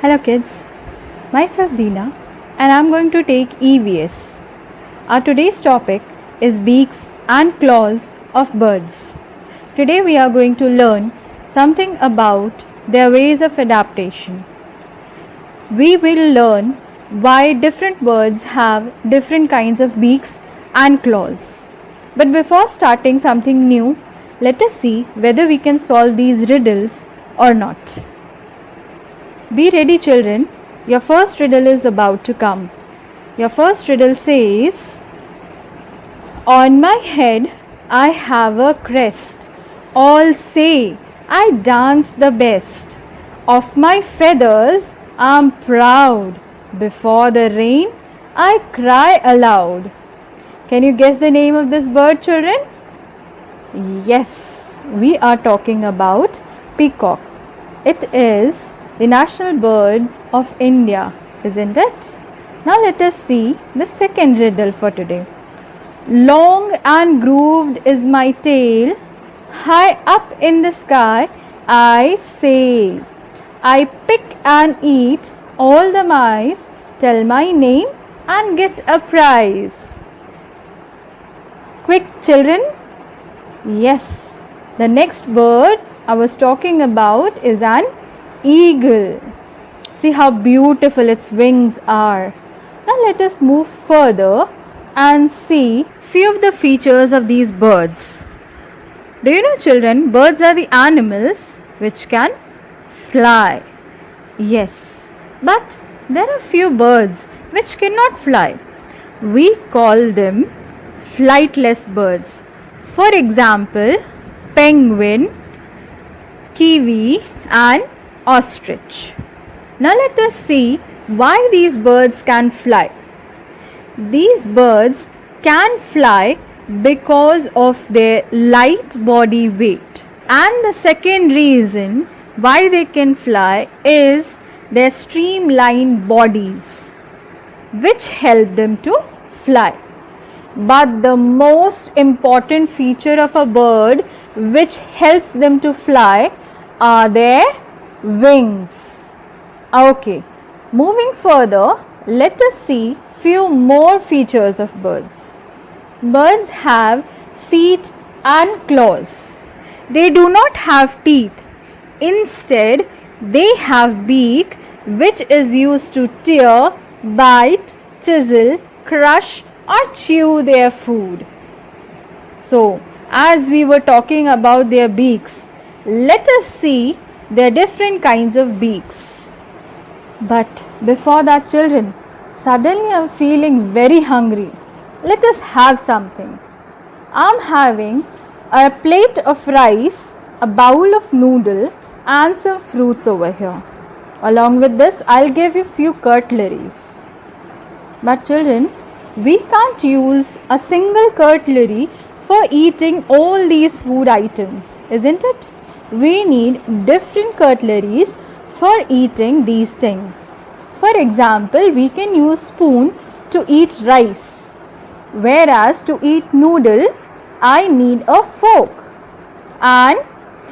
Hello kids, myself Deena and I am going to take EVS. Our today's topic is beaks and claws of birds. Today we are going to learn something about their ways of adaptation. We will learn why different birds have different kinds of beaks and claws. But before starting something new, let us see whether we can solve these riddles or not. Be ready, children. Your first riddle is about to come. Your first riddle says, on my head I have a crest. All say I dance the best. Of my feathers I'm proud. Before the rain I cry aloud. Can you guess the name of this bird, children? Yes, we are talking about peacock. It is the national bird of India, isn't it? Now let us see the second riddle for today. Long and grooved is my tail, high up in the sky I sail. I pick and eat all the mice, tell my name and get a prize. Quick, children. Yes, the next bird I was talking about is an eagle. See how beautiful its wings are. Now let us move further and see few of the features of these birds. Do you know, children, birds are the animals which can fly. Yes, but there are few birds which cannot fly. We call them flightless birds. For example, penguin, kiwi and ostrich. Now let us see why these birds can fly. These birds can fly because of their light body weight. And the second reason why they can fly is their streamlined bodies, which help them to fly. But the most important feature of a bird which helps them to fly are their wings. Okay, moving further, let us see few more features of birds. Birds have feet and claws. They do not have teeth. Instead, they have beak which is used to tear, bite, chisel, crush or chew their food. So, as we were talking about their beaks, let us see their different kinds of beaks. But before that, children, suddenly I am feeling very hungry. Let us have something. I am having a plate of rice, a bowl of noodle and some fruits over here. Along with this, I'll give you few cutleries. But children, we can't use a single cutlery for eating all these food items, isn't it? We need different cutleries for eating these things. For example, we can use spoon to eat rice, whereas to eat noodle, I need a fork. And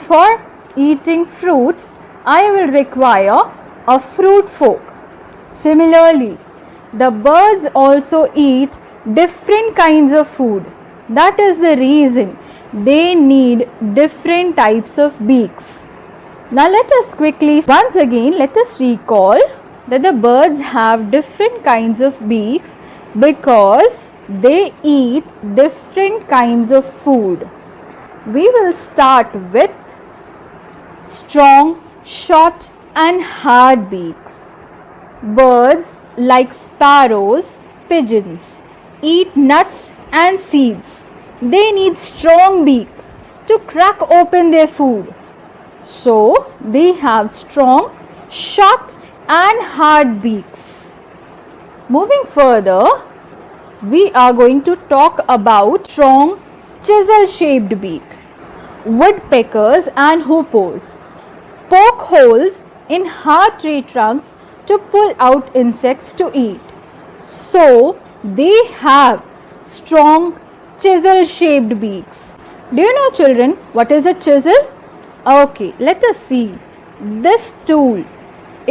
for eating fruits, I will require a fruit fork. Similarly, the birds also eat different kinds of food. That is the reason they need different types of beaks. Now let us quickly, once again, let us recall that the birds have different kinds of beaks because they eat different kinds of food. We will start with strong, short and hard beaks. Birds like sparrows, pigeons, eat nuts and seeds. They need strong beak to crack open their food. So, they have strong, short and hard beaks. Moving further, we are going to talk about strong, chisel-shaped beak. Woodpeckers and hoopoes poke holes in hard tree trunks to pull out insects to eat. So, they have strong, chisel-shaped beaks. Do you know, children, what is a chisel? Okay, let us see. This tool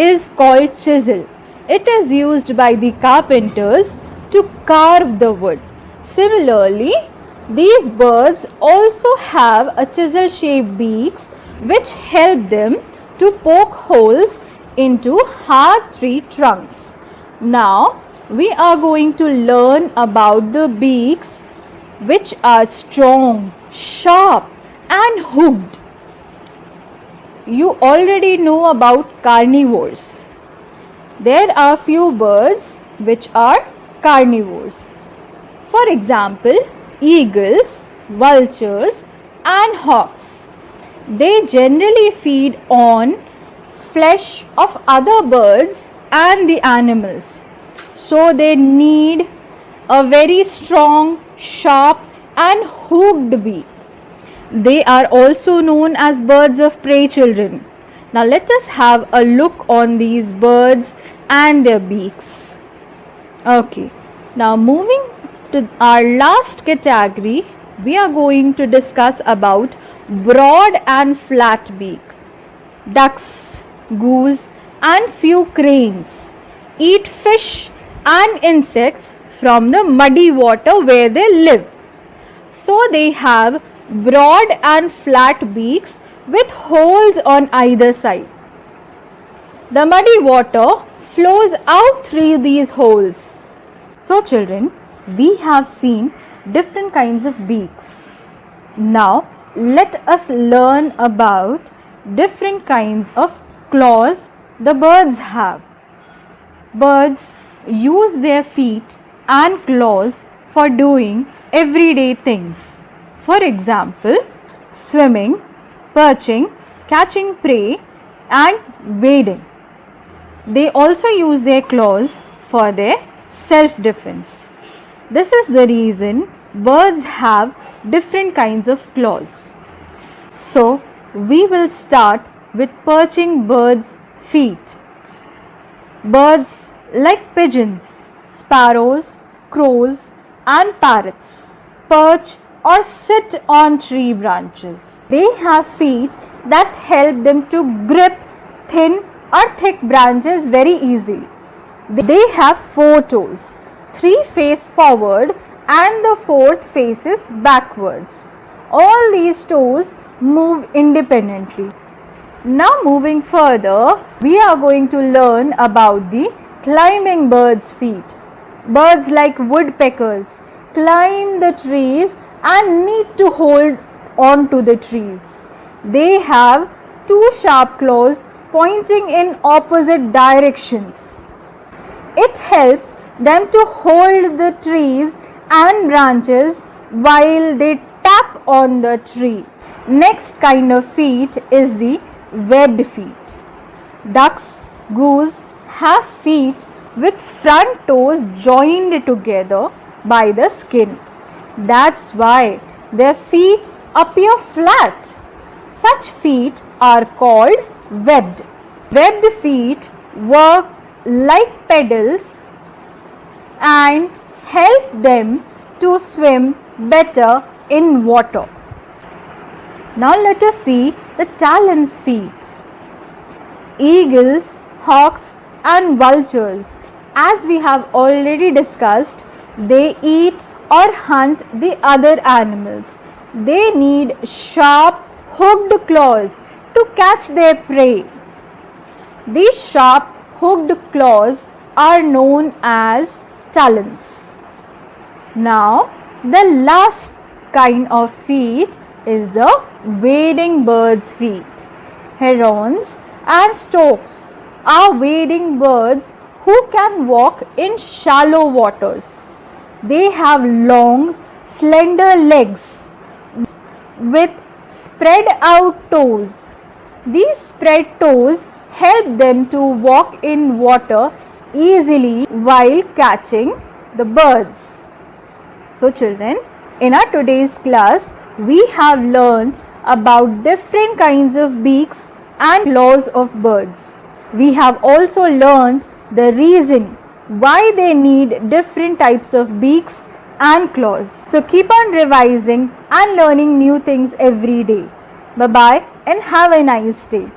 is called chisel. It is used by the carpenters to carve the wood. Similarly, these birds also have a chisel shaped beaks which help them to poke holes into hard tree trunks. Now, we are going to learn about the beaks which are strong, sharp and hooked. You already know about carnivores. There are few birds which are carnivores. For example, eagles, vultures and hawks. They generally feed on flesh of other birds and the animals. So they need a very strong, sharp and hooked beak. They are also known as birds of prey, children. Now let us have a look on these birds and their beaks. Okay, now moving to our last category, we are going to discuss about broad and flat beak. Ducks, goose and few cranes eat fish and insects from the muddy water where they live. So they have broad and flat beaks with holes on either side. The muddy water flows out through these holes. So children, we have seen different kinds of beaks. Now let us learn about different kinds of claws the birds have. Birds use their feet and claws for doing everyday things. For example, swimming, perching, catching prey and wading. They also use their claws for their self-defense. This is the reason birds have different kinds of claws. So, we will start with perching birds' feet. Birds like pigeons, sparrows, crows and parrots perch or sit on tree branches. They have feet that help them to grip thin or thick branches very easily. They have 4 toes. 3 face forward and the 4th faces backwards. All these toes move independently. Now moving further, we are going to learn about the climbing birds' feet. Birds like woodpeckers climb the trees and need to hold on to the trees. They have 2 sharp claws pointing in opposite directions. It helps them to hold the trees and branches while they tap on the tree. Next kind of feet is the webbed feet. Ducks, goose have feet with front toes joined together by the skin. That's why their feet appear flat. Such feet are called webbed. Webbed feet work like pedals and help them to swim better in water. Now let us see the talons' feet. Eagles, hawks and vultures, as we have already discussed, they eat or hunt the other animals. They need sharp hooked claws to catch their prey. These sharp hooked claws are known as talons. Now the last kind of feet is the wading bird's feet. Herons and storks are wading birds who can walk in shallow waters. They have long, slender legs with spread out toes. These spread toes help them to walk in water easily while catching the birds. So children, in our today's class, we have learned about different kinds of beaks and claws of birds. We have also learned the reason why they need different types of beaks and claws. So keep on revising and learning new things every day. Bye bye and have a nice day.